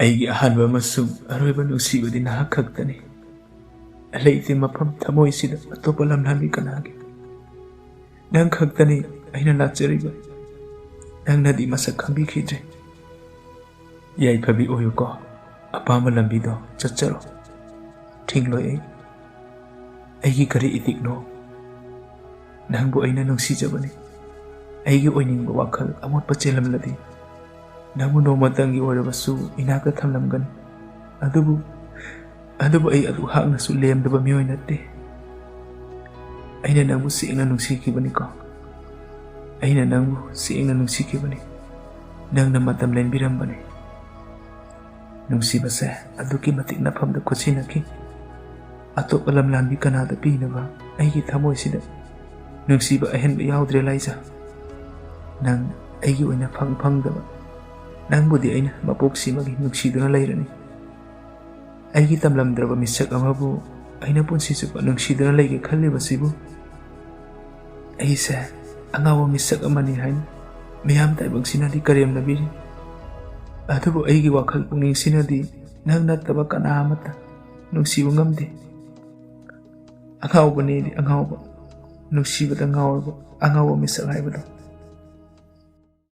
ꯑꯩꯒꯤ ꯑꯍꯥꯟꯕ ꯑꯃꯁꯨꯡ ꯑꯔꯣꯏꯕ ꯅꯨꯡꯁꯤꯕꯗꯤ ꯅꯍꯥꯛ ꯈꯛꯇꯅꯤ. ꯂꯩꯇꯦ ꯃꯐꯝ ꯊꯃꯣꯏꯁꯤꯗ ꯑꯇꯣꯞꯄ ꯂꯝꯂꯥꯟꯕꯤ ꯀꯅꯥꯒꯤ. ꯅꯪ ꯈꯛꯇꯅꯤ ꯑꯩꯅ ꯂꯥꯠꯆꯔꯤꯕ. ꯅꯪꯅꯗꯤ ꯃꯁꯛ ꯈꯪꯕꯤꯈꯤꯗ꯭ꯔꯦ. ꯌꯥꯏꯐꯕꯤ ꯑꯣꯏꯌꯨꯀꯣ. ꯑꯄꯥꯝꯕ ꯂꯝꯕꯤꯗꯣ ꯆꯠꯆꯔꯣ. ꯊꯤꯡꯂꯣꯏ ꯑꯩ. ꯑꯩꯒꯤ ꯀꯔꯤ ꯏꯇꯤꯛꯅꯣ? ꯅꯪꯕꯨ ꯑꯩꯅ ꯅꯨꯡꯁꯤꯖꯕꯅꯤ. ꯑꯩꯒꯤ ꯑꯣꯏꯅꯤꯡꯕ ꯋꯥꯈꯜ ꯑꯃꯣꯠꯄ ꯆꯦꯜꯂꯝꯂꯗꯤ ꯅꯪꯕꯨ ꯅꯣꯡꯃꯇꯪꯒꯤ ꯑꯣꯏꯔꯕꯁꯨ ꯏꯅꯥꯛꯇ ꯊꯝꯂꯝꯒꯅꯤ. ꯑꯗꯨꯕꯨ ꯑꯩ ꯑꯗꯨ ꯍꯥꯛꯅꯁꯨ ꯂꯦꯝꯗꯕ ꯃꯤꯑꯣꯏ ꯅꯠꯇꯦ. ꯑꯩꯅ ꯅꯪꯕꯨ ꯁꯦꯡꯅ ꯅꯨꯡꯁꯤꯈꯤꯕꯅꯤꯀꯣ. ꯑꯩꯅ ꯅꯪꯕꯨ ꯁꯦꯡꯅ ꯅꯨꯡꯁꯤꯈꯤꯕꯅꯤ. ꯅꯪꯅ ꯃꯇꯝ ꯂꯦꯟꯕꯤꯔꯝꯕꯅꯤ. ꯅꯨꯡꯁꯤꯕꯁꯦ ꯑꯗꯨꯛꯀꯤ ꯃꯇꯤꯛ ꯅꯐꯝꯗ ꯈꯨꯠꯁꯤꯟꯅꯈꯤ. ꯑꯇꯣꯞꯄ ꯂꯝꯂꯥꯟꯕꯤ ꯀꯅꯥꯗ ꯄꯤꯅꯕ ꯑꯩꯒꯤ ꯊꯃꯣꯏꯁꯤꯗ ꯅꯨꯡꯁꯤꯕ ꯑꯍꯦꯟꯕ ꯌꯥꯎꯗ꯭ꯔꯦ ꯂꯩꯖꯥ. ꯅꯪ ꯑꯩꯒꯤ ꯑꯣꯏꯅ ꯐꯪꯗꯕ. ꯅꯪꯕꯨꯗꯤ ꯑꯩꯅ ꯃꯄꯣꯛꯁꯤꯃꯒꯤ ꯅꯨꯡꯁꯤꯗꯨꯅ ꯂꯩꯔꯅꯤ. ꯑꯩꯒꯤ ꯇꯝꯂꯝꯗ꯭ꯔꯕ ꯃꯤꯁꯛ ꯑꯃꯕꯨ ꯑꯩꯅ ꯄꯨꯟꯁꯤ ꯆꯨꯞꯄ ꯅꯨꯡꯁꯤꯗꯨꯅ ꯂꯩꯒꯦ ꯈꯜꯂꯤꯕꯁꯤꯕꯨ ꯑꯩꯁꯦ ꯑꯉꯥꯎꯕ ꯃꯤꯁꯛ ꯑꯃꯅꯤ ꯍꯥꯏꯅ ꯃꯤꯌꯥꯝ ꯇꯥꯏꯕꯪꯁꯤꯅꯗꯤ ꯀꯔꯦꯝꯅꯕꯤꯔꯤ. ꯑꯗꯨꯕꯨ ꯑꯩꯒꯤ ꯋꯥꯈꯜ ꯄꯨꯛꯅꯤꯡꯁꯤꯅꯗꯤ ꯅꯪ ꯅꯠꯇꯕ ꯀꯅꯥ ꯑꯃꯠꯇ ꯅꯨꯡꯁꯤꯕ ꯉꯝꯗꯦ. ꯑꯉꯥꯎꯕꯅꯦꯗꯤ ꯑꯉꯥꯎꯕ, ꯅꯨꯡꯁꯤꯕꯗ ꯉꯥꯎꯔꯕ ꯑꯉꯥꯎꯕ ꯃꯤꯁꯛ ꯍꯥꯏꯕꯗꯣ.